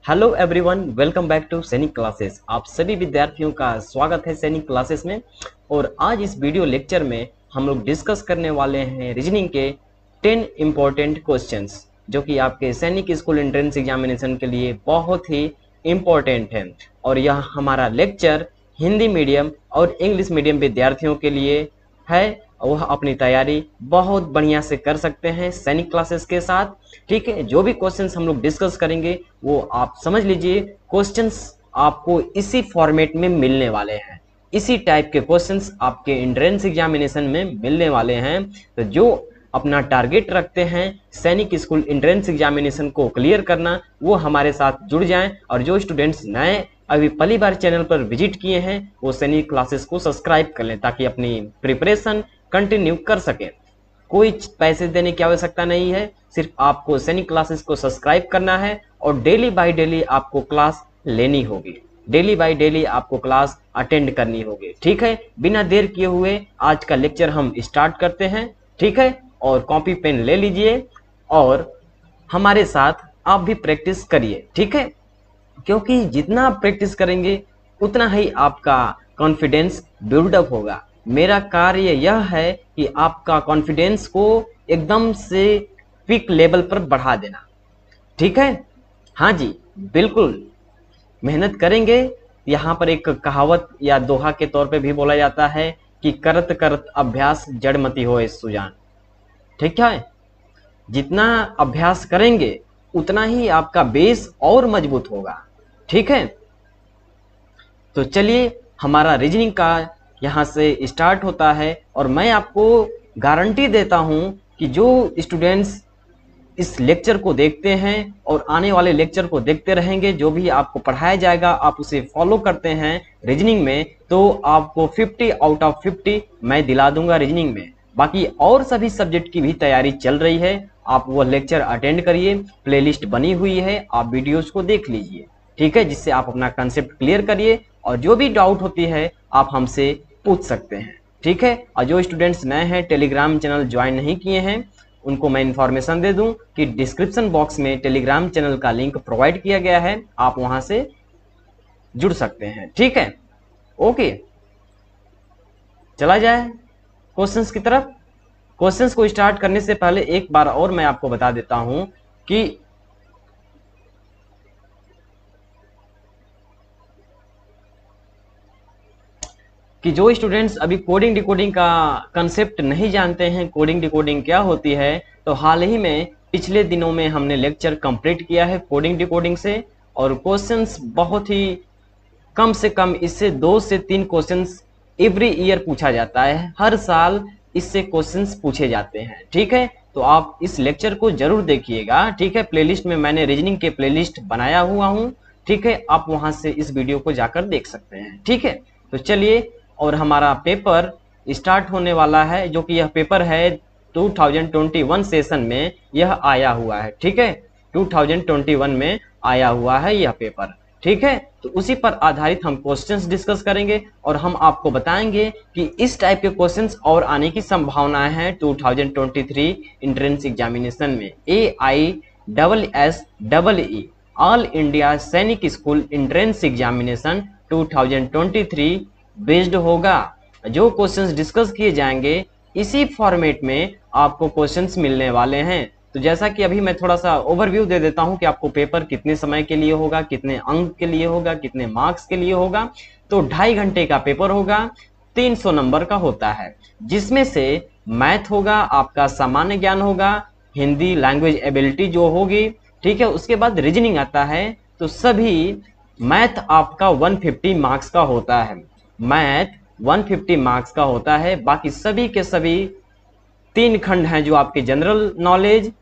Hello everyone, welcome back to Sainik classes. आप सभी विद्यार्थियों का स्वागत है सैनिक क्लासेस में। और आज इस वीडियो लेक्चर में हम लोग डिस्कस करने वाले हैं रीजनिंग के 10 इम्पोर्टेंट क्वेश्चंस, जो कि आपके सैनिक स्कूल एंट्रेंस एग्जामिनेशन के लिए बहुत ही इम्पोर्टेंट है। और यह हमारा लेक्चर हिंदी मीडियम और इंग्लिश मीडियम विद्यार्थियों के लिए है। वह अपनी तैयारी बहुत बढ़िया से कर सकते हैं सैनिक क्लासेस के साथ। ठीक है, जो भी क्वेश्चंस हम लोग डिस्कस करेंगे वो आप समझ लीजिए, क्वेश्चंस आपको इसी फॉर्मेट में मिलने वाले हैं। इसी टाइप के क्वेश्चंस आपके एंट्रेंस एग्जामिनेशन में मिलने वाले हैं। तो जो अपना टारगेट रखते हैं सैनिक स्कूल एंट्रेंस एग्जामिनेशन को क्लियर करना, वो हमारे साथ जुड़ जाएं। और जो स्टूडेंट्स नए अभी पहली बार चैनल पर विजिट किए हैं वो सैनिक क्लासेस को सब्सक्राइब कर लें, ताकि अपनी प्रिपरेशन कंटिन्यू कर सकें। कोई पैसे देने की आवश्यकता नहीं है, सिर्फ आपको सैनिक क्लासेस को सब्सक्राइब करना है और डेली बाय डेली आपको क्लास लेनी होगी, डेली बाय डेली आपको क्लास अटेंड करनी होगी। ठीक है, बिना देर किए हुए आज का लेक्चर हम स्टार्ट करते हैं। ठीक है, और कॉपी पेन ले लीजिए और हमारे साथ आप भी प्रैक्टिस करिए। ठीक है, क्योंकि जितना आप प्रैक्टिस करेंगे उतना ही आपका कॉन्फिडेंस बिल्डअप होगा। मेरा कार्य यह है कि आपका कॉन्फिडेंस को एकदम से पीक लेवल पर बढ़ा देना। ठीक है, हाँ जी, बिल्कुल मेहनत करेंगे। यहाँ पर एक कहावत या दोहा के तौर पे भी बोला जाता है कि करत करत अभ्यास जड़मति होए सुजान। ठीक है, जितना अभ्यास करेंगे उतना ही आपका बेस और मजबूत होगा। ठीक है, तो चलिए हमारा रीजनिंग का यहाँ से स्टार्ट होता है। और मैं आपको गारंटी देता हूँ कि जो स्टूडेंट्स इस लेक्चर को देखते हैं और आने वाले लेक्चर को देखते रहेंगे, जो भी आपको पढ़ाया जाएगा आप उसे फॉलो करते हैं रीजनिंग में, तो आपको 50 आउट ऑफ 50 मैं दिला दूंगा रीजनिंग में। बाकी और सभी सब्जेक्ट की भी तैयारी चल रही है, आप वो लेक्चर अटेंड करिए, प्लेलिस्ट बनी हुई है, आप वीडियोज को देख लीजिए। ठीक है, जिससे आप अपना कंसेप्ट क्लियर करिए और जो भी डाउट होती है आप हमसे पूछ सकते हैं। ठीक है, और जो स्टूडेंट्स नए हैं टेलीग्राम चैनल ज्वाइन नहीं किए हैं उनको मैं इंफॉर्मेशन दे दूं कि डिस्क्रिप्शन बॉक्स में टेलीग्राम चैनल का लिंक प्रोवाइड किया गया है, आप वहां से जुड़ सकते हैं। ठीक है, ओके, चला जाए क्वेश्चंस की तरफ। क्वेश्चंस को स्टार्ट करने से पहले एक बार और मैं आपको बता देता हूं कि जो स्टूडेंट्स अभी कोडिंग डिकोडिंग का कंसेप्ट नहीं जानते हैं, कोडिंग डिकोडिंग क्या होती है, तो हाल ही में पिछले दिनों में हमने लेक्चर कंप्लीट किया है कोडिंग डिकोडिंग से। और क्वेश्चंस बहुत ही कम से कम इससे 2 से 3 क्वेश्चंस एवरी ईयर पूछा जाता है, हर साल इससे क्वेश्चंस पूछे जाते हैं। ठीक है, तो आप इस लेक्चर को जरूर देखिएगा। ठीक है, प्लेलिस्ट में मैंने रीजनिंग के प्लेलिस्ट बनाया हुआ हूँ। ठीक है, आप वहां से इस वीडियो को जाकर देख सकते हैं। ठीक है, तो चलिए, और हमारा पेपर स्टार्ट होने वाला है, जो कि यह पेपर है 2021 सेशन में यह आया हुआ है। ठीक है, 2021 में आया हुआ है यह पेपर। ठीक है, तो उसी पर आधारित हम क्वेश्चंस डिस्कस करेंगे और हम आपको बताएंगे कि इस टाइप के क्वेश्चंस और आने की संभावनाएं हैं 2023 एंट्रेंस एग्जामिनेशन में। AISSEE ऑल इंडिया सैनिक स्कूल एंट्रेंस एग्जामिनेशन 2023 बेस्ड होगा। जो क्वेश्चंस डिस्कस किए जाएंगे इसी फॉर्मेट में आपको क्वेश्चंस मिलने वाले हैं। तो जैसा कि अभी मैं थोड़ा सा ओवरव्यू दे देता हूं कि आपको पेपर कितने समय के लिए होगा, कितने अंक के लिए होगा, कितने मार्क्स के लिए होगा। तो 2.5 घंटे का पेपर होगा, 300 नंबर का होता है, जिसमें से मैथ होगा, आपका सामान्य ज्ञान होगा, हिंदी लैंग्वेज एबिलिटी जो होगी। ठीक है, उसके बाद रीजनिंग आता है। तो सभी मैथ आपका 150 मार्क्स का होता है, मैथ 150 मार्क्स का होता है। बाकी सभी के सभी 3 खंड हैं जो आपके general knowledge,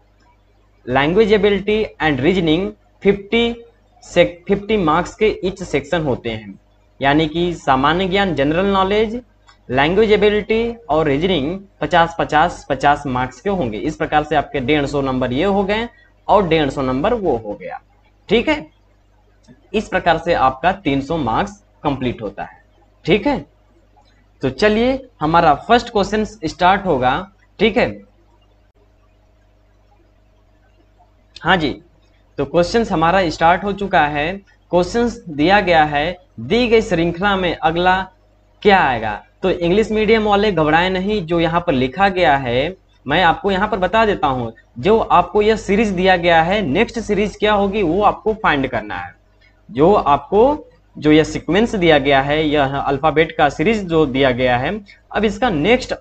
language ability and reasoning 50 marks के ईच सेक्शन होते हैं। यानी कि सामान्य ज्ञान, जनरल नॉलेज, लैंग्वेज एबिलिटी और रीजनिंग 50 मार्क्स के होंगे। इस प्रकार से आपके 150 नंबर ये हो गए और 150 नंबर वो हो गया। ठीक है, इस प्रकार से आपका 300 मार्क्स कंप्लीट होता है। ठीक है, तो चलिए हमारा फर्स्ट क्वेश्चन स्टार्ट होगा। ठीक है, हाँ जी, तो क्वेश्चंस हमारा स्टार्ट हो चुका है। क्वेश्चंस दिया गया है, दी गई श्रृंखला में अगला क्या आएगा। तो इंग्लिश मीडियम वाले घबराए नहीं, जो यहाँ पर लिखा गया है मैं आपको यहाँ पर बता देता हूँ। जो आपको यह सीरीज दिया गया है, नेक्स्ट सीरीज क्या होगी वो आपको फाइंड करना है। जो आपको जो यह सीक्वेंस दिया गया है, यह अल्फाबेट का सीरीज जो दिया गया है, अब इसका नेक्स्ट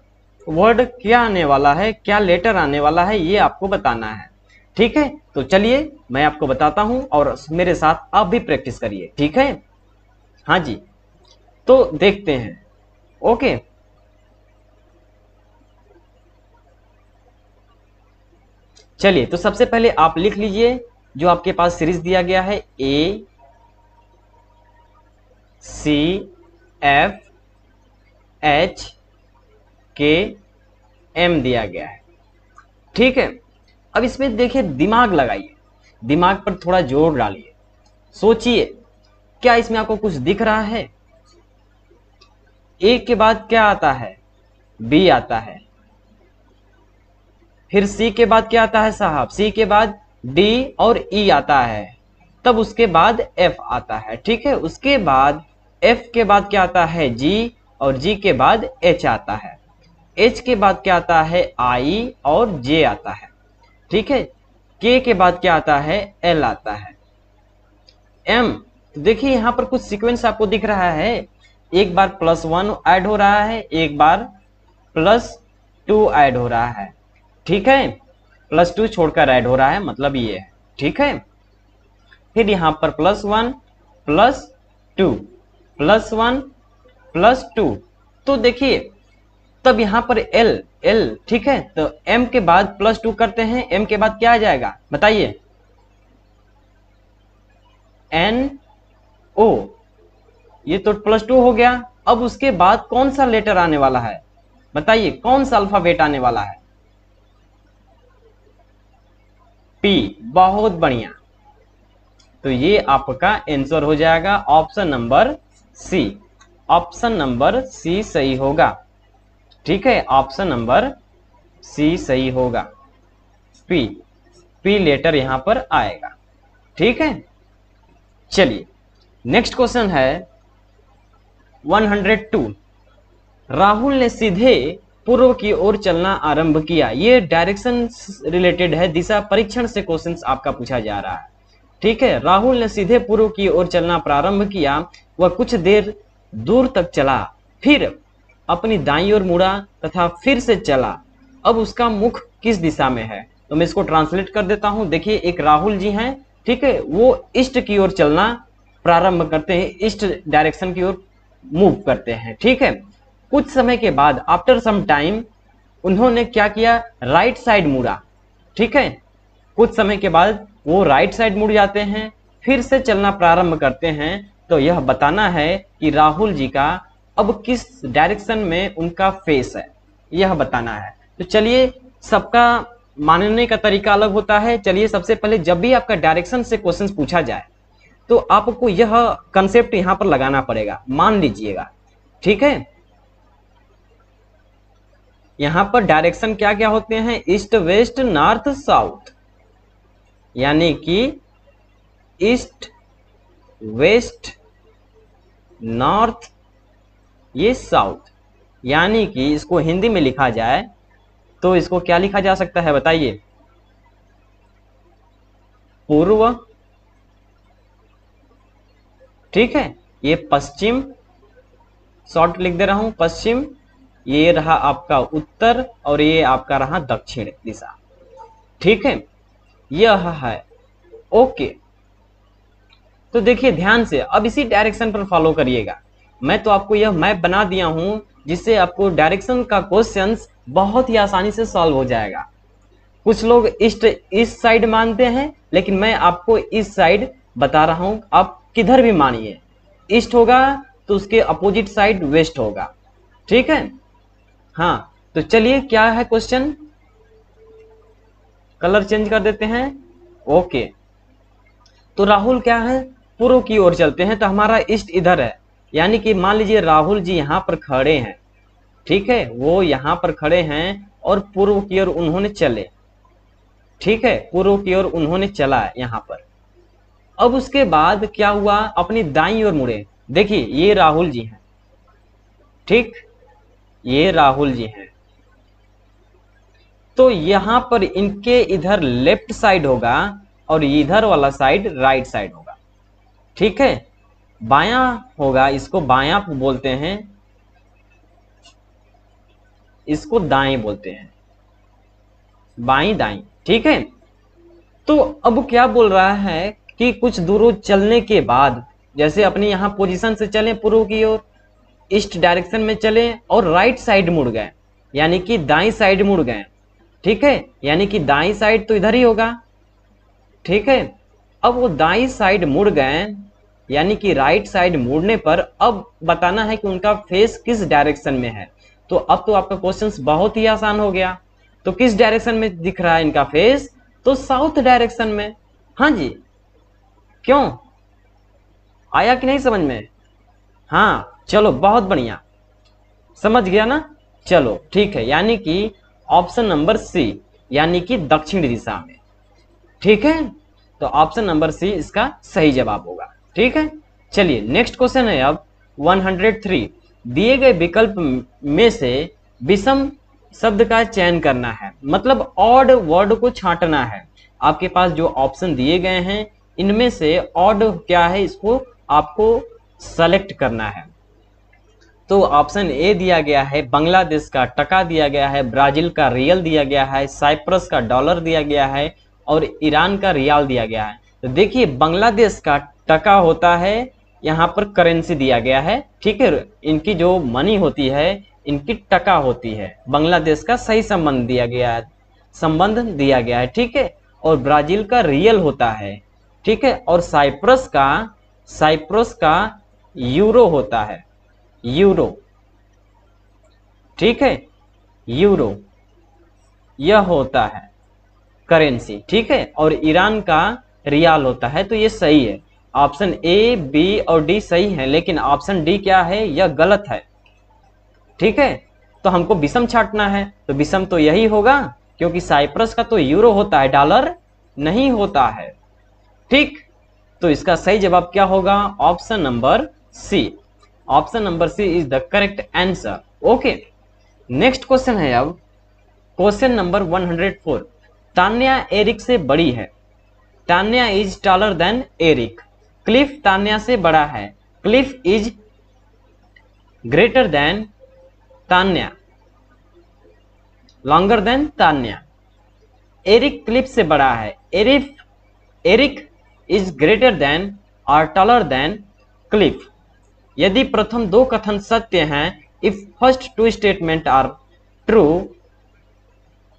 वर्ड क्या आने वाला है, क्या लेटर आने वाला है, ये आपको बताना है। ठीक है, तो चलिए मैं आपको बताता हूं और मेरे साथ आप भी प्रैक्टिस करिए। ठीक है, हाँ जी, तो देखते हैं। ओके, चलिए तो सबसे पहले आप लिख लीजिए जो आपके पास सीरीज दिया गया है, A C F H K M दिया गया है। ठीक है, अब इसमें देखिए दिमाग लगाइए, दिमाग पर थोड़ा जोर डालिए, सोचिए क्या इसमें आपको कुछ दिख रहा है। ए के बाद क्या आता है, बी आता है, फिर सी के बाद क्या आता है साहब, सी के बाद डी और ई आता है, तब उसके बाद एफ आता है। ठीक है, उसके बाद एफ के बाद क्या आता है, जी, और जी के बाद एच आता है, एच के बाद क्या आता है, आई और जे आता है। ठीक है, के के बाद क्या आता है, एल आता है, एम। तो देखिए यहां पर कुछ सीक्वेंस आपको दिख रहा है, एक बार +1 ऐड हो रहा है, एक बार +2 ऐड हो रहा है। ठीक है, +2 छोड़कर ऐड हो रहा है, मतलब ये है। ठीक है, फिर यहां पर +1 +2 +1 +2, तो देखिए तब यहां पर एल एल। ठीक है, तो एम के बाद +2 करते हैं, एम के बाद क्या आ जाएगा बताइए, एन ओ, ये तो +2 हो गया। अब उसके बाद कौन सा लेटर आने वाला है बताइए, कौन सा अल्फाबेट आने वाला है, पी। बहुत बढ़िया, तो ये आपका आंसर हो जाएगा option number C. Option number C सही होगा। ठीक है, ऑप्शन नंबर सी सही होगा, पी, पी लेटर यहां पर आएगा। ठीक है, चलिए नेक्स्ट क्वेश्चन है 102। राहुल ने सीधे पूर्व की ओर चलना आरंभ किया। ये डायरेक्शन रिलेटेड है, दिशा परीक्षण से क्वेश्चंस आपका पूछा जा रहा है। ठीक है, राहुल ने सीधे पूर्व की ओर चलना प्रारंभ किया, वह कुछ देर दूर तक चला, फिर अपनी दाईं ओर मुड़ा तथा फिर से चला। अब उसका मुख किस दिशा में है, तो मैं इसको ट्रांसलेट कर देता हूं। देखिए एक राहुल जी हैं, ठीक है, वो ईस्ट की ओर चलना प्रारंभ करते हैं, ईस्ट डायरेक्शन की ओर मूव करते हैं। ठीक है, कुछ समय के बाद आफ्टर सम टाइम उन्होंने क्या किया, राइट साइड मुड़ा। ठीक है, कुछ समय के बाद वो राइट साइड मुड़ जाते हैं, फिर से चलना प्रारंभ करते हैं। तो यह बताना है कि राहुल जी का अब किस डायरेक्शन में उनका फेस है, यह बताना है। तो चलिए, सबका मानने का तरीका अलग होता है। चलिए सबसे पहले जब भी आपका डायरेक्शन से क्वेश्चन पूछा जाए तो आपको यह कंसेप्ट यहां पर लगाना पड़ेगा, मान लीजिएगा। ठीक है, यहां पर डायरेक्शन क्या क्या होते हैं, ईस्ट वेस्ट नॉर्थ साउथ, यानी कि ईस्ट वेस्ट नॉर्थ ये साउथ। यानी कि इसको हिंदी में लिखा जाए तो इसको क्या लिखा जा सकता है बताइए, पूर्व, ठीक है, ये पश्चिम, शॉर्ट लिख दे रहा हूं पश्चिम, ये रहा आपका उत्तर और ये आपका रहा दक्षिण दिशा। ठीक है, यह है। ओके, तो देखिए ध्यान से अब इसी डायरेक्शन पर फॉलो करिएगा। मैं तो आपको यह मैप बना दिया हूं जिससे आपको डायरेक्शन का क्वेश्चंस बहुत ही आसानी से सॉल्व हो जाएगा। कुछ लोग ईस्ट इस साइड मानते हैं, लेकिन मैं आपको इस साइड बता रहा हूं, आप किधर भी मानिए, ईस्ट होगा तो उसके अपोजिट साइड वेस्ट होगा। ठीक है, हाँ, तो चलिए क्या है क्वेश्चन, कलर चेंज कर देते हैं। ओके, तो राहुल क्या है, पूर्व की ओर चलते हैं, तो हमारा ईस्ट इधर है, यानी कि मान लीजिए राहुल जी यहां पर खड़े हैं। ठीक है, वो यहां पर खड़े हैं और पूर्व की ओर उन्होंने चले। ठीक है, पूर्व की ओर उन्होंने चला यहां पर, अब उसके बाद क्या हुआ, अपनी दाईं ओर मुड़े। देखिए ये राहुल जी हैं, ठीक, ये राहुल जी हैं। तो यहां पर इनके इधर लेफ्ट साइड होगा और इधर वाला साइड राइट साइड होगा, ठीक है। बायां होगा, इसको बायां बोलते हैं, इसको दाएं बोलते हैं, बाईं दाईं, ठीक है। तो अब क्या बोल रहा है कि कुछ दूर चलने के बाद, जैसे अपनी यहां पोजीशन से चले पूर्व की ओर, ईस्ट डायरेक्शन में चले और राइट साइड मुड़ गए, यानी कि दाईं साइड मुड़ गए, ठीक है। यानी कि दाईं साइड तो इधर ही होगा, ठीक है। अब वो दाईं साइड मुड़ गए, यानी कि राइट साइड मुड़ने पर अब बताना है कि उनका फेस किस डायरेक्शन में है। तो अब तो आपका क्वेश्चन बहुत ही आसान हो गया। तो किस डायरेक्शन में दिख रहा है इनका फेस, तो साउथ डायरेक्शन में। हाँ जी, क्यों, आया कि नहीं समझ में? हाँ चलो बहुत बढ़िया, समझ गया ना। चलो ठीक है, यानी कि ऑप्शन नंबर सी, यानी कि दक्षिण दिशा में, ठीक है। तो ऑप्शन नंबर सी इसका सही जवाब होगा, ठीक है। चलिए नेक्स्ट क्वेश्चन है अब 103। दिए गए विकल्प में से विषम शब्द का चयन करना है, मतलब ऑड वर्ड को छांटना है। आपके पास जो ऑप्शन दिए गए हैं इनमें से ऑड क्या है, इसको आपको सेलेक्ट करना है। तो ऑप्शन ए दिया गया है बांग्लादेश का टका दिया गया है, ब्राजील का रियल दिया गया है, साइप्रस का डॉलर दिया गया है और ईरान का रियाल दिया गया है। तो देखिए बांग्लादेश का टका होता है, यहाँ पर करेंसी दिया गया है, ठीक है। इनकी जो मनी होती है इनकी टका होती है। बांग्लादेश का सही संबंध दिया गया है, संबंध दिया गया है, ठीक है। और ब्राजील का रियल होता है, ठीक है। और साइप्रस का यूरो होता है, यूरो, ठीक है, यूरो यह होता है करेंसी, ठीक है। और ईरान का रियाल होता है। तो ये सही है, ऑप्शन ए बी और डी सही है, लेकिन ऑप्शन डी क्या है, यह गलत है, ठीक है। तो हमको विषम छांटना है, तो विषम तो यही होगा, क्योंकि साइप्रस का तो यूरो होता है, डॉलर नहीं होता है, ठीक। तो इसका सही जवाब क्या होगा, option number C. Option number C is the correct answer, okay. Next question है अब क्वेश्चन नंबर 104। तान्या एरिक से बड़ी है, Tanya is taller than Eric. Cliff Tanya से बड़ा है, Cliff is greater than Tanya, longer than Tanya. Eric Cliff से बड़ा है, एरिक इज ग्रेटर देन और टॉलर देन क्लिफ। यदि प्रथम दो कथन सत्य हैं, if first two statement are true,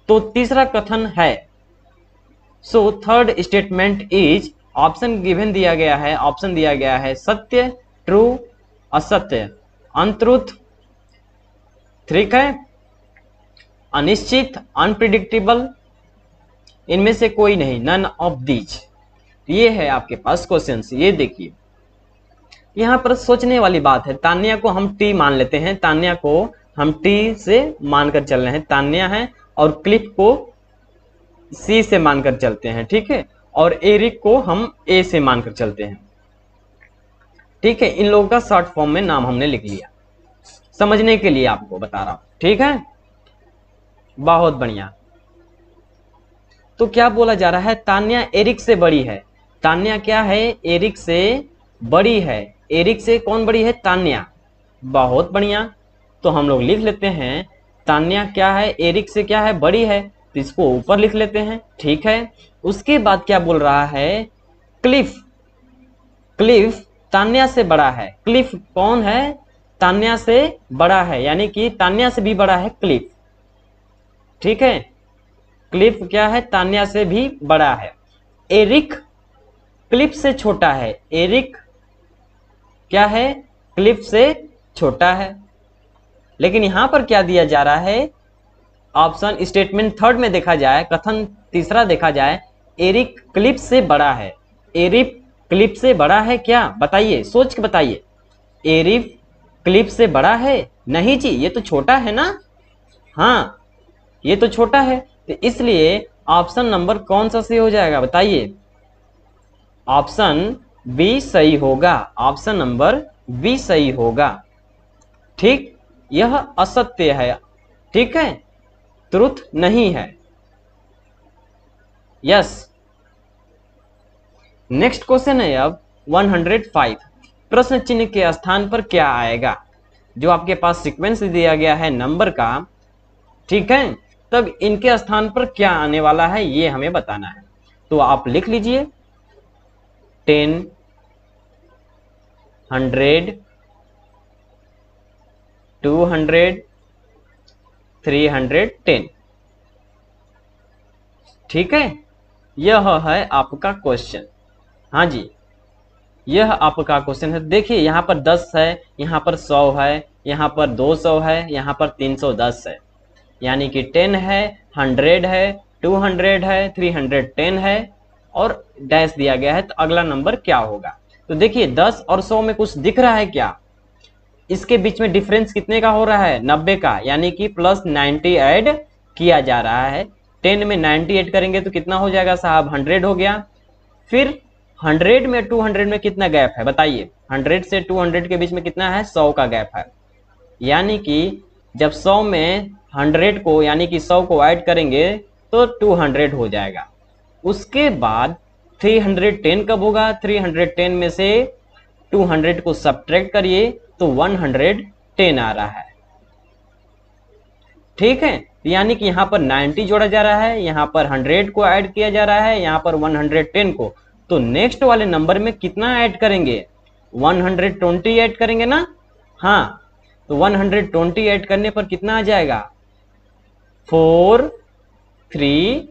तो तीसरा कथन है, so third statement is, option given दिया गया है, ऑप्शन दिया गया है सत्य, ट्रू, असत्य, अनट्रूथ, ठीक है, अनिश्चित, अनप्रिडिक्टेबल, इनमें से कोई नहीं, नन ऑफ दीज। ये है आपके पास क्वेश्चन। ये देखिए यहां पर सोचने वाली बात है। तान्या को हम टी मान लेते हैं, तान्या को हम टी से मानकर चल रहे हैं, तान्या है, और क्लिफ को सी से मानकर चलते हैं, ठीक है। और एरिक को हम ए से मानकर चलते हैं, ठीक है। इन लोगों का शॉर्ट फॉर्म में नाम हमने लिख लिया, समझने के लिए आपको बता रहा हूं, ठीक है। बहुत बढ़िया। तो क्या बोला जा रहा है, तान्या एरिक से बड़ी है। तान्या क्या है, एरिक से बड़ी है। एरिक से कौन बड़ी है, तान्या। बहुत बढ़िया। तो हम लोग लिख लेते हैं तान्या क्या है, एरिक से क्या है, बड़ी है, तो इसको ऊपर लिख लेते हैं, ठीक है। उसके बाद क्या बोल रहा है, क्लिफ, क्लिफ तान्या से बड़ा है। क्लिफ कौन है, तान्या से बड़ा है, यानी कि तान्या से भी बड़ा है क्लिफ, ठीक है। क्लिफ क्या है, तान्या से भी बड़ा है। एरिक क्लिफ से छोटा है, एरिक क्या है, क्लिफ से छोटा है। लेकिन यहां पर क्या दिया जा रहा है, ऑप्शन स्टेटमेंट थर्ड में देखा जाए, कथन तीसरा देखा जाए, एरिक क्लिफ से बड़ा है। एरिक क्लिफ से बड़ा है क्या, बताइए, सोच के बताइए। एरिक क्लिफ से बड़ा है, नहीं जी, ये तो छोटा है ना। हाँ ये तो छोटा है, तो इसलिए ऑप्शन नंबर कौन सा सही हो जाएगा, बताइए। ऑप्शन बी सही होगा, ऑप्शन नंबर बी सही होगा। ठीक, यह असत्य है, ठीक है, ट्रुथ नहीं है। यस। नेक्स्ट क्वेश्चन है अब 105। प्रश्न चिन्ह के स्थान पर क्या आएगा? जो आपके पास सीक्वेंस दिया गया है नंबर का, ठीक है, तब इनके स्थान पर क्या आने वाला है ये हमें बताना है। तो आप लिख लीजिए 10, 100, 200, 310। ठीक है, यह है आपका क्वेश्चन। हाँ जी, यह आपका क्वेश्चन है। देखिए यहाँ पर 10 है, यहाँ पर 100 है, यहाँ पर 200 है, यहाँ पर 310 है, यानी कि 10 है, 100 है, 200 है, 310 है और डैश दिया गया है। तो अगला नंबर क्या होगा? तो देखिए 10 और 100 में कुछ दिख रहा है क्या? इसके बीच में डिफरेंस कितने का हो रहा है? 90 का, यानी कि प्लस 90 ऐड किया जा रहा है। 10 में 90 ऐड करेंगे तो कितना हो जाएगा साहब? 100 हो गया। फिर 100 में 200 में कितना गैप है बताइए? 100 से 200 के बीच में कितना है? 100 का गैप है। यानी कि जब 100 में 100 को यानी कि 100 को ऐड करेंगे तो 200 हो जाएगा। उसके बाद 310 कब होगा? 310 में से 200 को सब्ट्रैक्ट करिए तो 110 आ रहा है। ठीक है, यानी कि यहां पर 90 जोड़ा जा रहा है, यहां पर 100 को ऐड किया जा रहा है, यहां पर 110 को। तो नेक्स्ट वाले नंबर में कितना ऐड करेंगे? 120 ऐड करेंगे ना? हाँ, तो 120 ऐड करने पर कितना आ जाएगा? 430,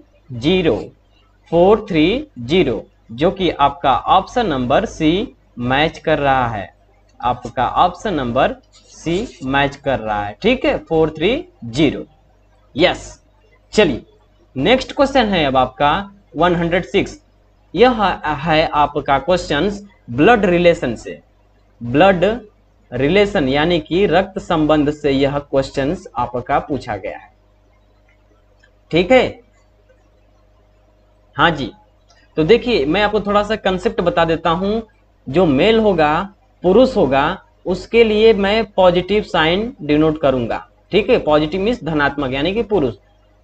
430, जो कि आपका ऑप्शन नंबर सी मैच कर रहा है। आपका ऑप्शन नंबर सी मैच कर रहा है। ठीक है, 430। यस। चलिए नेक्स्ट क्वेश्चन है अब आपका 106। यह है आपका क्वेश्चन ब्लड रिलेशन से। ब्लड रिलेशन यानी कि रक्त संबंध से यह क्वेश्चन आपका पूछा गया है। ठीक है, हाँ जी। तो देखिए मैं आपको थोड़ा सा कंसेप्ट बता देता हूं। जो मेल होगा, पुरुष होगा, उसके लिए मैं पॉजिटिव साइन डिनोट करूंगा। ठीक है, पॉजिटिव मीन्स धनात्मक यानी कि पुरुष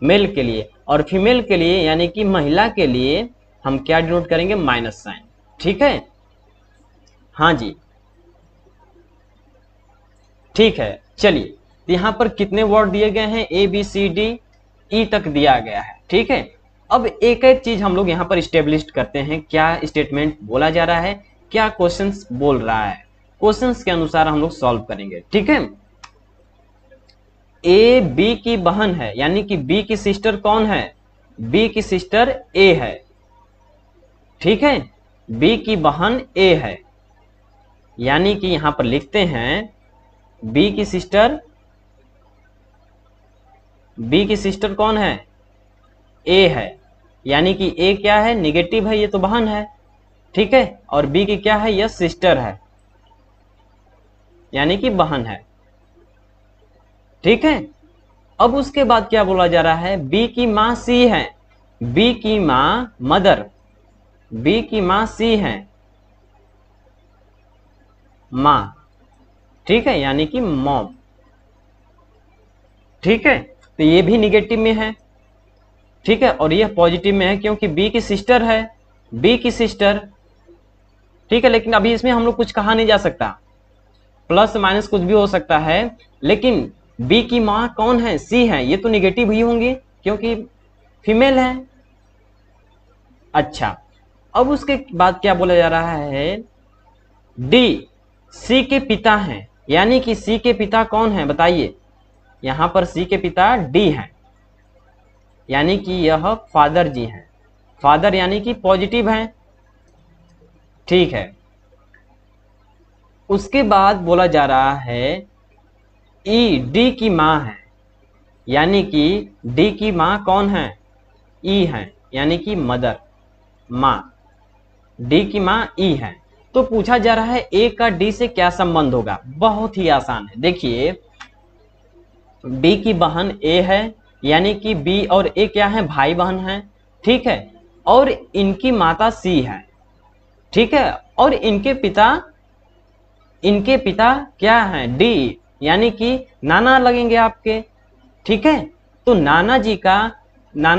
मेल के लिए, और फीमेल के लिए यानी कि महिला के लिए हम क्या डिनोट करेंगे? Minus sign. ठीक है, हाँ जी, ठीक है। चलिए यहां पर कितने वर्ड दिए गए हैं? A B C D E तक दिया गया है। ठीक है, अब एक एक चीज हम लोग यहाँ पर स्टेब्लिश करते हैं। क्या स्टेटमेंट बोला जा रहा है, क्या क्वेश्चंस बोल रहा है, क्वेश्चंस के अनुसार हम लोग सॉल्व करेंगे। ठीक है, ए बी की बहन है, यानी कि बी की सिस्टर कौन है? बी की सिस्टर ए है। ठीक है, बी की बहन ए है, यानी कि यहां पर लिखते हैं बी की सिस्टर कौन है? ए है, यानी कि ए क्या है? निगेटिव है, ये तो बहन है। ठीक है, और बी की क्या है? यह सिस्टर है, यानी कि बहन है। ठीक है, अब उसके बाद क्या बोला जा रहा है? बी की मां सी है, बी की मां मदर, बी की मां सी है, मां। ठीक है, यानी कि मॉम। ठीक है, तो ये भी निगेटिव में है। ठीक है, और यह पॉजिटिव में है क्योंकि बी की सिस्टर है, बी की सिस्टर। ठीक है, लेकिन अभी इसमें हम लोग कुछ कहा नहीं जा सकता, प्लस माइनस कुछ भी हो सकता है। लेकिन बी की मां कौन है? सी है, ये तो निगेटिव ही होंगी क्योंकि फीमेल है। अच्छा, अब उसके बाद क्या बोला जा रहा है? डी सी के पिता हैं, यानी कि सी के पिता कौन है बताइए? यहां पर सी के पिता डी हैं, यानी कि यह फादर जी हैं। फादर यानी कि पॉजिटिव हैं। ठीक है, उसके बाद बोला जा रहा है ई डी की मां है, यानी कि डी की मां कौन है? ई है, यानी कि मदर, मां। डी की मां ई है। तो पूछा जा रहा है ए का डी से क्या संबंध होगा? बहुत ही आसान है। देखिए बी की बहन ए है, यानी कि बी और ए क्या है? भाई बहन है। ठीक है, और इनकी माता सी है, ठीक है। और इनके पिता क्या हैं, डी, यानी कि नाना लगेंगे आपके। ठीक है, तो नाना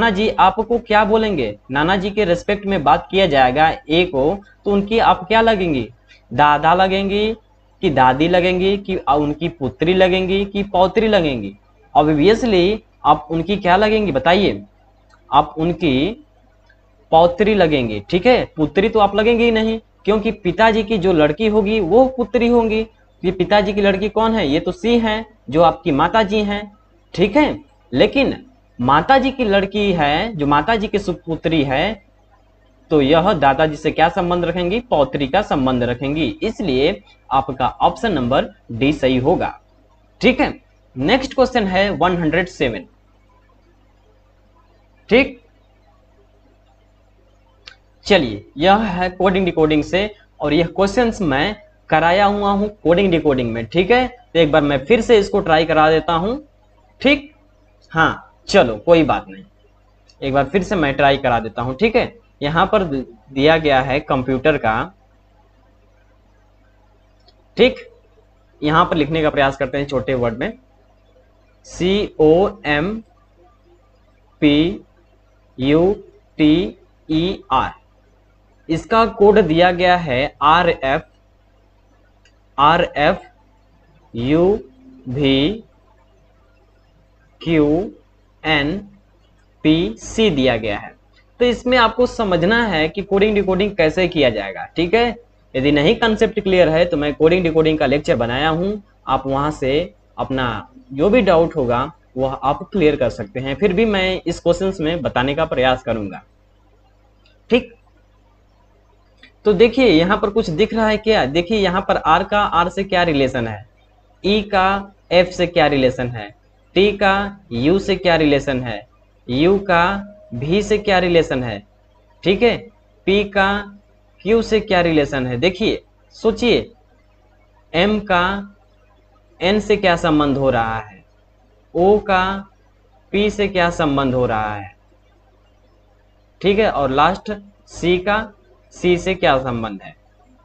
जी आपको क्या बोलेंगे, नाना जी के रेस्पेक्ट में बात किया जाएगा ए को, तो उनकी आप क्या लगेंगी, दादा लगेंगी कि दादी लगेंगी कि उनकी पुत्री लगेंगी कि पौत्री लगेंगी। ऑब्वियसली आप उनकी क्या लगेंगी बताइए, आप उनकी पौत्री लगेंगी। ठीक है, पुत्री तो आप लगेंगे ही नहीं, क्योंकि पिताजी की जो लड़की होगी वो पुत्री होगी। ये पिताजी की लड़की कौन है, ये तो सी है जो आपकी माता जी हैं। ठीक है, लेकिन माता जी की लड़की है जो माता जी की सुपुत्री है, तो यह दादाजी से क्या संबंध रखेंगी, पौत्री का संबंध रखेंगी। इसलिए आपका ऑप्शन नंबर डी सही होगा। ठीक है, नेक्स्ट क्वेश्चन है 107। ठीक, चलिए यह है कोडिंग डिकोडिंग से, और यह क्वेश्चंस मैं कराया हुआ हूं कोडिंग डिकोडिंग में। ठीक है, तो एक बार मैं फिर से इसको ट्राई करा देता हूं। ठीक, हाँ चलो कोई बात नहीं, एक बार फिर से मैं ट्राई करा देता हूं। ठीक है, यहां पर दिया गया है कंप्यूटर का। ठीक, यहां पर लिखने का प्रयास करते हैं छोटे वर्ड में, COMPUTER। इसका कोड दिया गया है RFUVQNPC दिया गया है। तो इसमें आपको समझना है कि कोडिंग डिकोडिंग कैसे किया जाएगा। ठीक है, यदि नहीं कंसेप्ट क्लियर है तो मैं कोडिंग डिकोडिंग का लेक्चर बनाया हूं, आप वहां से अपना जो भी डाउट होगा वह आप क्लियर कर सकते हैं। फिर भी मैं इस क्वेश्चंस में बताने का प्रयास करूंगा। ठीक, तो देखिए यहां पर कुछ दिख रहा है क्या, देखिए यहां पर आर का आर से क्या रिलेशन है, ई का एफ से क्या रिलेशन है, टी का यू से क्या रिलेशन है, यू का भी से क्या रिलेशन है, ठीक है, पी का क्यू से क्या रिलेशन है। देखिए सोचिए, एम का एन से क्या संबंध हो रहा है, ओ का पी से क्या संबंध हो रहा है, ठीक है, और लास्ट सी का सी से क्या संबंध है।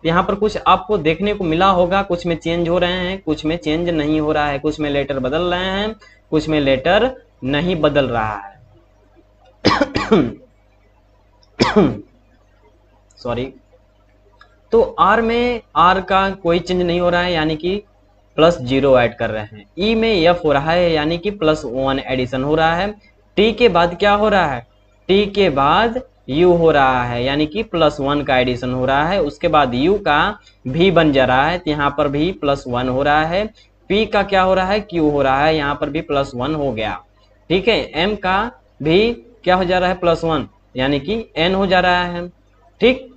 यहाँ पर कुछ आपको देखने को मिला होगा, कुछ में चेंज हो रहे हैं, कुछ में चेंज नहीं हो रहा है, कुछ में लेटर बदल रहे हैं, कुछ में लेटर नहीं बदल रहा है। सॉरी, तो आर में आर का कोई चेंज नहीं हो रहा है, यानी कि +0 ऐड कर रहे हैं। ई में एफ हो रहा है, यानी कि +1 एडिशन हो रहा है। टी के बाद क्या हो रहा है, टी के बाद यू हो रहा है, यानी कि +1 का एडिशन हो रहा है। उसके बाद यू का भी बन जा रहा है, तो यहाँ पर भी +1 हो रहा है। पी का क्या हो रहा है, क्यू हो रहा है, यहाँ पर भी +1 हो गया। ठीक है, एम का भी क्या हो जा रहा है, +1, यानी कि एन हो जा रहा है। ठीक,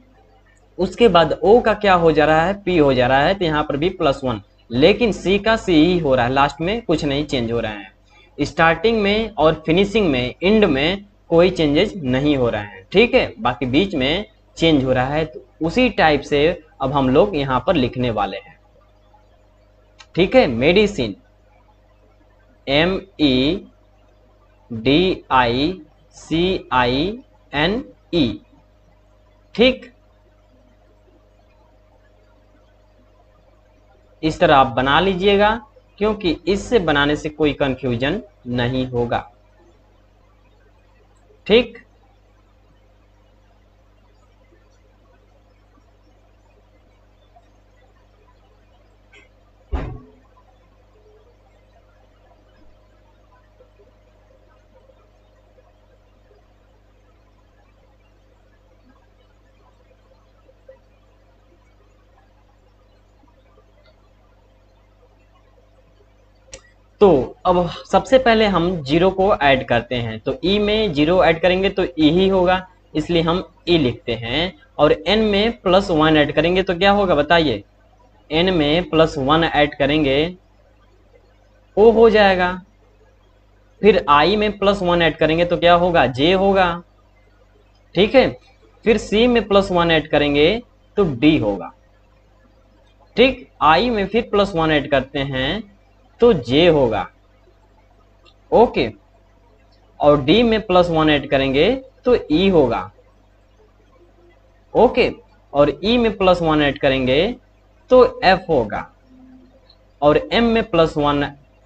उसके बाद ओ का क्या हो जा रहा है, पी हो जा रहा है, तो यहाँ पर भी +1, लेकिन सी का सी ही हो रहा है, लास्ट में कुछ नहीं चेंज हो रहा है। स्टार्टिंग में और फिनिशिंग में, एंड में कोई चेंजेस नहीं हो रहा है। ठीक है, बाकी बीच में चेंज हो रहा है, तो उसी टाइप से अब हम लोग यहाँ पर लिखने वाले हैं। ठीक है, मेडिसिन, MEDICINE। ठीक, इस तरह आप बना लीजिएगा, क्योंकि इससे बनाने से कोई कंफ्यूजन नहीं होगा। ठीक, तो अब सबसे पहले हम 0 को ऐड करते हैं, तो ई में 0 ऐड करेंगे तो ई ही होगा, इसलिए हम ई लिखते हैं। और एन में +1 ऐड करेंगे तो क्या होगा बताइए, एन में +1 ऐड करेंगे ओ हो जाएगा। फिर आई में +1 ऐड करेंगे तो क्या होगा, जे होगा। ठीक है, फिर सी में +1 ऐड करेंगे तो डी होगा। ठीक, आई में फिर +1 ऐड करते हैं तो जे होगा। ओके, और डी में +1 ऐड करेंगे तो ई होगा। ओके, और ई में +1 ऐड करेंगे तो एफ होगा, और एम में +1,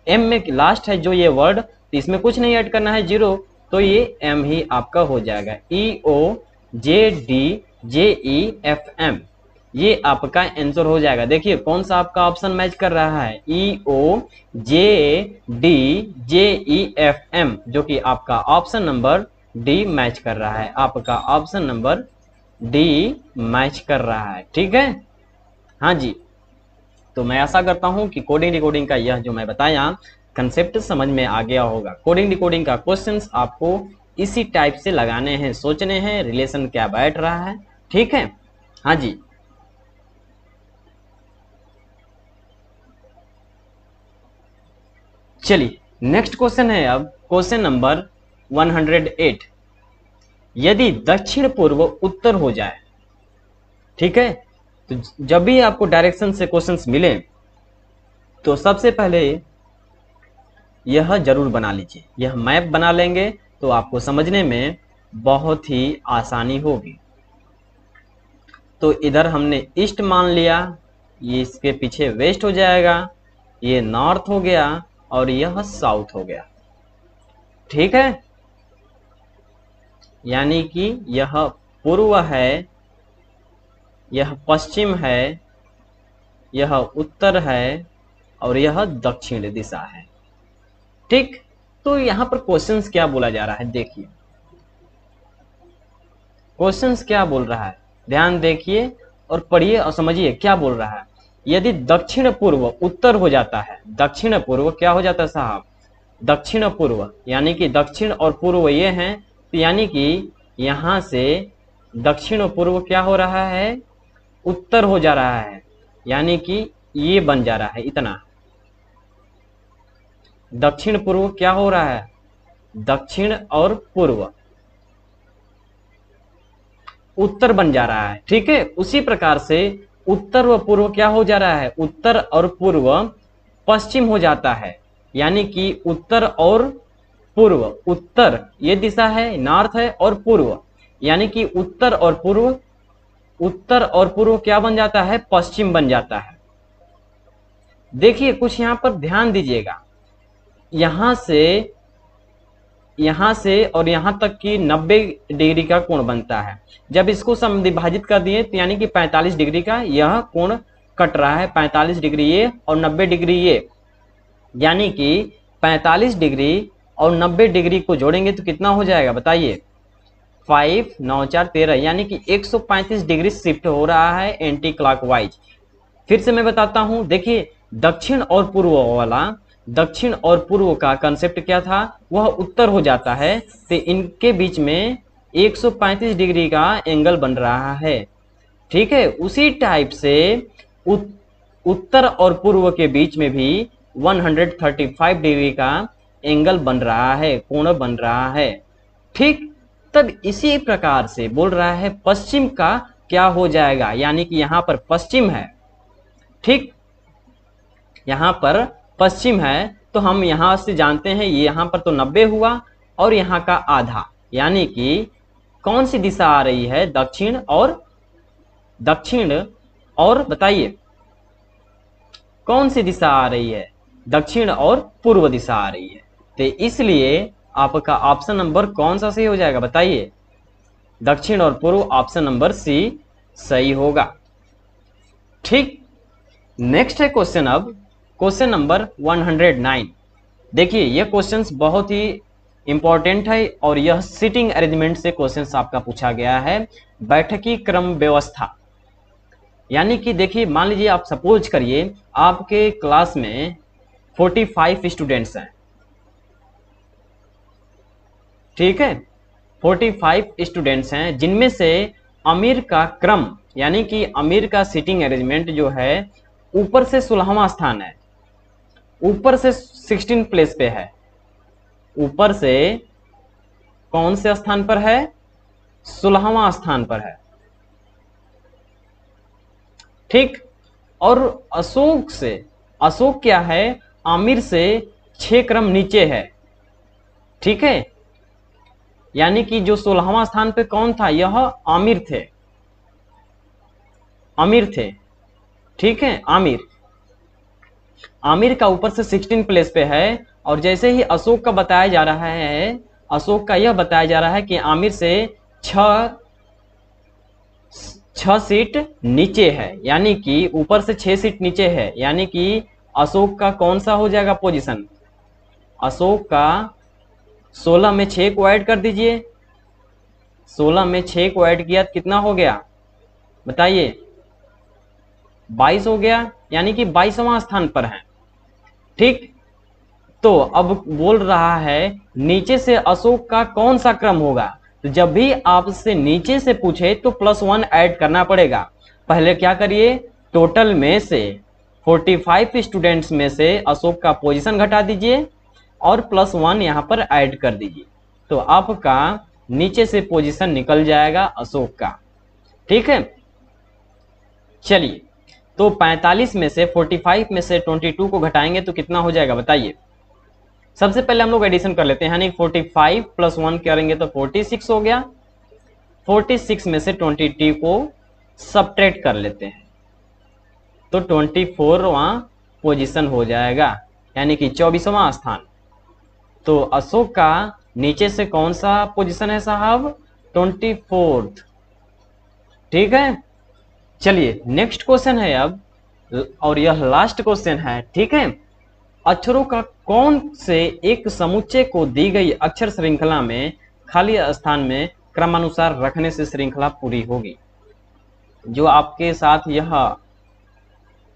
एम में लास्ट है जो ये वर्ड, तो इसमें कुछ नहीं ऐड करना है, 0, तो ये एम ही आपका हो जाएगा। EOJDJEFM, ये आपका आंसर हो जाएगा। देखिए कौन सा आपका ऑप्शन मैच कर रहा है, EOJDJEFM, जो कि आपका ऑप्शन नंबर डी मैच कर रहा है, आपका ऑप्शन नंबर डी मैच कर रहा है। ठीक है, हाँ जी। तो मैं आशा करता हूं कि कोडिंग डिकोडिंग का यह जो मैं बताया कंसेप्ट समझ में आ गया होगा। कोडिंग डिकोडिंग का क्वेश्चंस आपको इसी टाइप से लगाने हैं, सोचने हैं, रिलेशन क्या बैठ रहा है। ठीक है, हाँ जी। चलिए नेक्स्ट क्वेश्चन है अब क्वेश्चन नंबर 108। यदि दक्षिण पूर्व उत्तर हो जाए, ठीक है, तो जब भी आपको डायरेक्शन से क्वेश्चंस मिले तो सबसे पहले यह जरूर बना लीजिए, यह मैप बना लेंगे तो आपको समझने में बहुत ही आसानी होगी। तो इधर हमने ईस्ट मान लिया, ये इसके पीछे वेस्ट हो जाएगा, ये नॉर्थ हो गया और यह साउथ हो गया। ठीक है, यानी कि यह पूर्व है, यह पश्चिम है, यह उत्तर है और यह दक्षिण दिशा है। ठीक, तो यहां पर क्वेश्चंस क्या बोला जा रहा है, देखिए क्वेश्चंस क्या बोल रहा है, ध्यान देखिए और पढ़िए और समझिए क्या बोल रहा है। यदि दक्षिण पूर्व उत्तर हो जाता है, दक्षिण पूर्व क्या हो जाता है साहब, दक्षिण पूर्व, यानी कि दक्षिण और पूर्व ये हैं, तो यानी कि यहां से दक्षिण पूर्व क्या हो रहा है, उत्तर हो जा रहा है, यानी कि ये बन जा रहा है, इतना दक्षिण पूर्व क्या हो रहा है, दक्षिण और पूर्व उत्तर बन जा रहा है। ठीक है, उसी प्रकार से उत्तर व पूर्व क्या हो जा रहा है, उत्तर और पूर्व पश्चिम हो जाता है, यानी कि उत्तर और पूर्व, उत्तर ये दिशा है नॉर्थ है और पूर्व यानी कि उत्तर और पूर्व, उत्तर और पूर्व क्या बन जाता है, पश्चिम बन जाता है। देखिए कुछ यहां पर ध्यान दीजिएगा, यहां से और यहां तक की 90 डिग्री का कोण बनता है। जब इसको समविभाजित कर दिए तो यानी कि 45 डिग्री का यह कोण कट रहा है, 45 डिग्री ये और 90 डिग्री ये, यानी कि 45 डिग्री और 90 डिग्री को जोड़ेंगे तो कितना हो जाएगा बताइए, 5 9 4 13, यानी कि 135 डिग्री शिफ्ट हो रहा है एंटी क्लॉकवाइज। फिर से मैं बताता हूं, देखिए दक्षिण और पूर्व वाला, दक्षिण और पूर्व का कंसेप्ट क्या था, वह उत्तर हो जाता है, तो इनके बीच में 135 डिग्री का एंगल बन रहा है। ठीक है, उसी टाइप से उत्तर और पूर्व के बीच में भी 135 डिग्री का एंगल बन रहा है, कोण बन रहा है। ठीक, तब इसी प्रकार से बोल रहा है पश्चिम का क्या हो जाएगा, यानी कि यहां पर पश्चिम है, ठीक, यहां पर पश्चिम है, तो हम यहां से जानते हैं यहां पर तो 90 हुआ और यहां का आधा, यानी कि कौन सी दिशा आ रही है, दक्षिण और बताइए कौन सी दिशा आ रही है, दक्षिण और पूर्व दिशा आ रही है। तो इसलिए आपका ऑप्शन नंबर कौन सा सही हो जाएगा बताइए, दक्षिण और पूर्व, ऑप्शन नंबर सी सही होगा। ठीक, नेक्स्ट है क्वेश्चन अब क्वेश्चन नंबर 109। देखिए यह क्वेश्चंस बहुत ही इंपॉर्टेंट है और यह सीटिंग अरेंजमेंट से क्वेश्चंस आपका पूछा गया है, बैठकी क्रम व्यवस्था। यानी कि देखिए मान लीजिए आप सपोज करिए आपके क्लास में 45 स्टूडेंट्स हैं, ठीक है, 45 स्टूडेंट्स हैं, जिनमें से अमीर का क्रम यानी कि अमीर का सीटिंग अरेंजमेंट जो है ऊपर से 16वां स्थान है, ऊपर से 16 प्लेस पे है, ऊपर से कौन से स्थान पर है, 16वां स्थान पर है। ठीक, और अशोक क्या है, आमिर से 6 क्रम नीचे है। ठीक है, यानी कि जो 16वां स्थान पे कौन था, यह आमिर थे। आमिर थे, ठीक है। आमिर का ऊपर से 16 प्लेस पे है, और जैसे ही अशोक का बताया जा रहा है, अशोक का यह बताया जा रहा है कि आमिर से 6 सीट नीचे है, यानी कि ऊपर से 6 सीट नीचे है, यानी कि अशोक का कौन सा हो जाएगा पोजीशन, अशोक का 16 में 6 को ऐड कर दीजिए, 16 में 6 को ऐड किया तो कितना हो गया बताइए, 22 हो गया, यानी कि 22वां स्थान पर है, ठीक। तो अब बोल रहा है नीचे से अशोक का कौन सा क्रम होगा, तो जब भी आपसे नीचे से पूछे तो +1 ऐड करना पड़ेगा। पहले क्या करिए, टोटल में से 45 स्टूडेंट्स में से अशोक का पोजीशन घटा दीजिए और +1 यहां पर ऐड कर दीजिए, तो आपका नीचे से पोजीशन निकल जाएगा अशोक का, ठीक है। चलिए, तो 45 में से 45 में से 22 को घटाएंगे तो कितना हो जाएगा बताइए। सबसे पहले हम लोग एडिशन कर लेते हैं, यानी 45 + 1 करेंगे तो 46 हो गया, 46 में से 22 को सब्ट्रैक्ट कर लेते हैं तो 24वां पोजीशन हो जाएगा, यानी कि 24वां स्थान। तो अशोक का नीचे से कौन सा पोजीशन है साहब, 24th, ठीक है। चलिए नेक्स्ट क्वेश्चन है अब, और यह लास्ट क्वेश्चन है, ठीक है। अक्षरों का कौन से एक समुच्चय को दी गई अक्षर श्रृंखला में खाली स्थान में क्रमानुसार रखने से श्रृंखला पूरी होगी। जो आपके साथ यह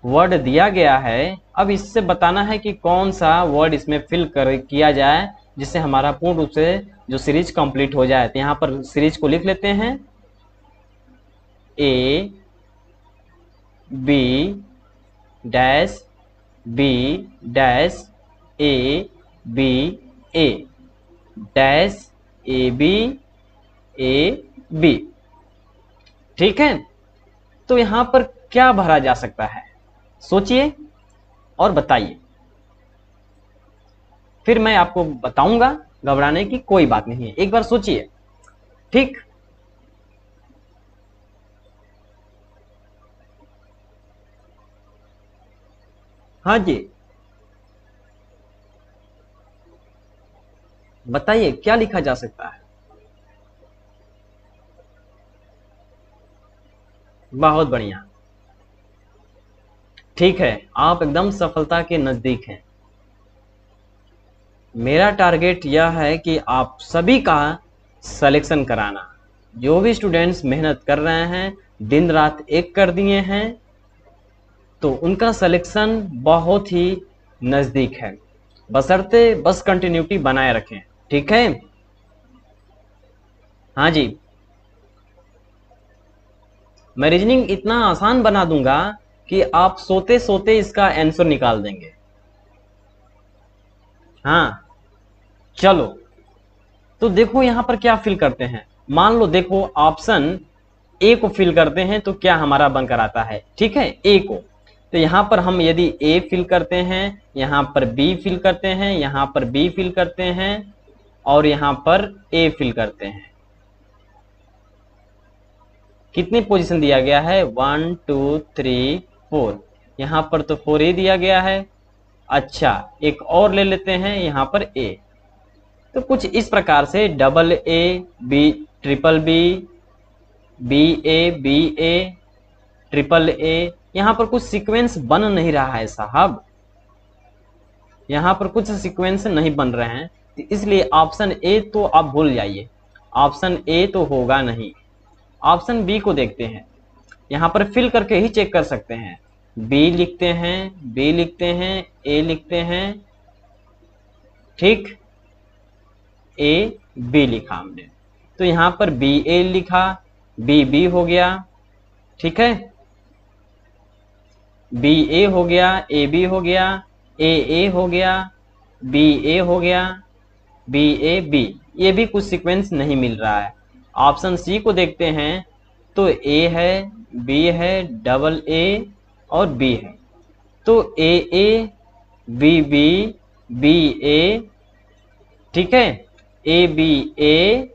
वर्ड दिया गया है, अब इससे बताना है कि कौन सा वर्ड इसमें फिल किया जाए जिससे हमारा पूर्ण रूप से जो सीरीज कंप्लीट हो जाए। तो यहां पर सीरीज को लिख लेते हैं, A B dash B dash A B A dash A B A B, ठीक है। तो यहां पर क्या भरा जा सकता है, सोचिए और बताइए, फिर मैं आपको बताऊंगा, घबराने की कोई बात नहीं है, एक बार सोचिए, ठीक। हाँ जी, बताइए क्या लिखा जा सकता है। बहुत बढ़िया, ठीक है, आप एकदम सफलता के नजदीक हैं। मेरा टारगेट यह है कि आप सभी का सिलेक्शन कराना। जो भी स्टूडेंट्स मेहनत कर रहे हैं, दिन रात एक कर दिए हैं, तो उनका सिलेक्शन बहुत ही नजदीक है, बशर्ते बस कंटिन्यूटी बनाए रखें, ठीक है। हाँ जी, मैं रीजनिंग इतना आसान बना दूंगा कि आप सोते सोते इसका आंसर निकाल देंगे। हाँ, चलो, तो देखो यहां पर क्या फिल करते हैं। मान लो देखो, ऑप्शन ए को फिल करते हैं तो क्या हमारा बनकर आता है, ठीक है, ए को। तो यहां पर हम यदि ए फिल करते हैं, यहां पर बी फिल करते हैं, यहां पर बी फिल करते हैं, और यहां पर ए फिल करते हैं, कितनी पोजीशन दिया गया है, 1 2 3 4, यहां पर तो 4 ए दिया गया है। अच्छा, एक और ले लेते हैं यहां पर ए, तो कुछ इस प्रकार से double A B triple B B A triple A, यहां पर कुछ सीक्वेंस बन नहीं रहा है साहब, यहां पर कुछ सीक्वेंस नहीं बन रहे हैं, तो इसलिए ऑप्शन ए तो आप भूल जाइए, ऑप्शन ए तो होगा नहीं। ऑप्शन बी को देखते हैं, यहां पर फिल करके ही चेक कर सकते हैं, बी लिखते हैं, बी लिखते हैं, ए लिखते हैं, ठीक, ए बी लिखा हमने, तो यहां पर बी ए लिखा, बी बी हो गया, ठीक है, बी ए हो गया, ए बी हो गया, ए हो गया, बी ए हो गया, बी ए बी, ये भी कुछ सीक्वेंस नहीं मिल रहा है। ऑप्शन सी को देखते हैं, तो ए है, बी है, डबल ए और बी है, तो ए बी ए, ठीक है, ए बी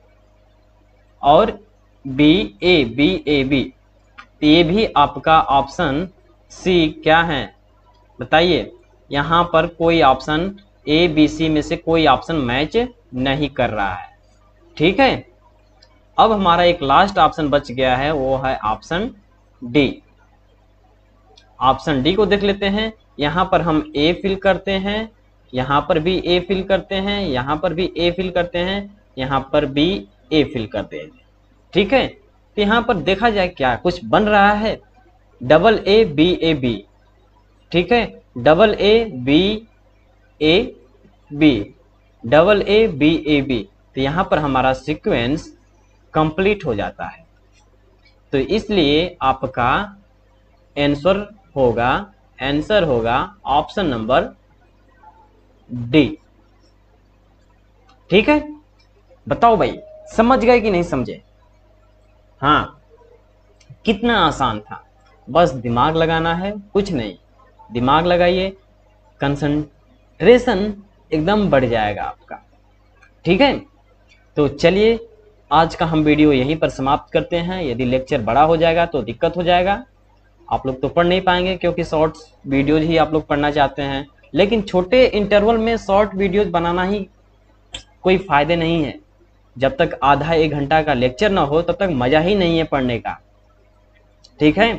और बी ए बी, तो ये भी आपका ऑप्शन सी क्या है बताइए। यहाँ पर कोई ऑप्शन ए बी सी में से कोई ऑप्शन मैच नहीं कर रहा है। ठीक है, अब हमारा एक लास्ट ऑप्शन बच गया है, वो है ऑप्शन डी। ऑप्शन डी को देख लेते हैं। यहाँ पर हम ए फिल करते हैं, यहाँ पर भी ए फिल करते हैं, यहाँ पर भी ए फिल करते हैं, यहाँ पर भी ए फिल करते हैं। ठीक है, तो यहाँ पर देखा जाए क्या कुछ बन रहा है, डबल ए बी, ठीक है, double A B, double A B. तो यहाँ पर हमारा सीक्वेंस कंप्लीट हो जाता है। तो इसलिए आपका आंसर होगा ऑप्शन नंबर डी। ठीक है, बताओ भाई समझ गए कि नहीं समझे? हाँ, कितना आसान था, बस दिमाग लगाना है, कुछ नहीं। दिमाग लगाइए, कंसंट्रेशन एकदम बढ़ जाएगा आपका। ठीक है, तो चलिए आज का हम वीडियो यहीं पर समाप्त करते हैं। यदि लेक्चर बड़ा हो जाएगा तो दिक्कत हो जाएगा, आप लोग तो पढ़ नहीं पाएंगे, क्योंकि शॉर्ट्स वीडियोज ही आप लोग पढ़ना चाहते हैं। लेकिन छोटे इंटरवल में शॉर्ट वीडियोज बनाना ही कोई फायदे नहीं है। जब तक आधा एक घंटा का लेक्चर ना हो तब तक मजा ही नहीं है पढ़ने का। ठीक है,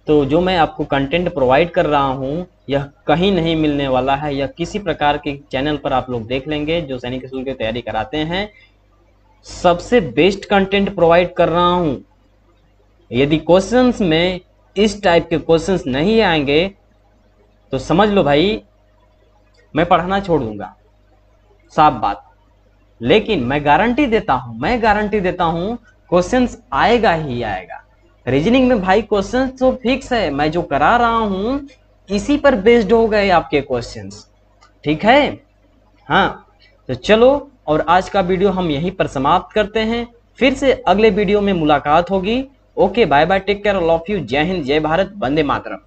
तो जो मैं आपको कंटेंट प्रोवाइड कर रहा हूं यह कहीं नहीं मिलने वाला है। यह किसी प्रकार के चैनल पर आप लोग देख लेंगे जो सैनिक स्कूल की तैयारी कराते हैं। सबसे बेस्ट कंटेंट प्रोवाइड कर रहा हूं। यदि क्वेश्चंस में इस टाइप के क्वेश्चंस नहीं आएंगे तो समझ लो भाई मैं पढ़ाना छोड़ दूंगा, साफ बात। लेकिन मैं गारंटी देता हूं क्वेश्चंस आएगा ही आएगा। रीजनिंग में भाई क्वेश्चंस तो फिक्स है, मैं जो करा रहा हूं इसी पर बेस्ड हो गए आपके क्वेश्चंस। ठीक है, हाँ, तो चलो और आज का वीडियो हम यहीं पर समाप्त करते हैं। फिर से अगले वीडियो में मुलाकात होगी। Okay, bye bye, take care, love you, जय हिंद, जय भारत, वंदे मातरम।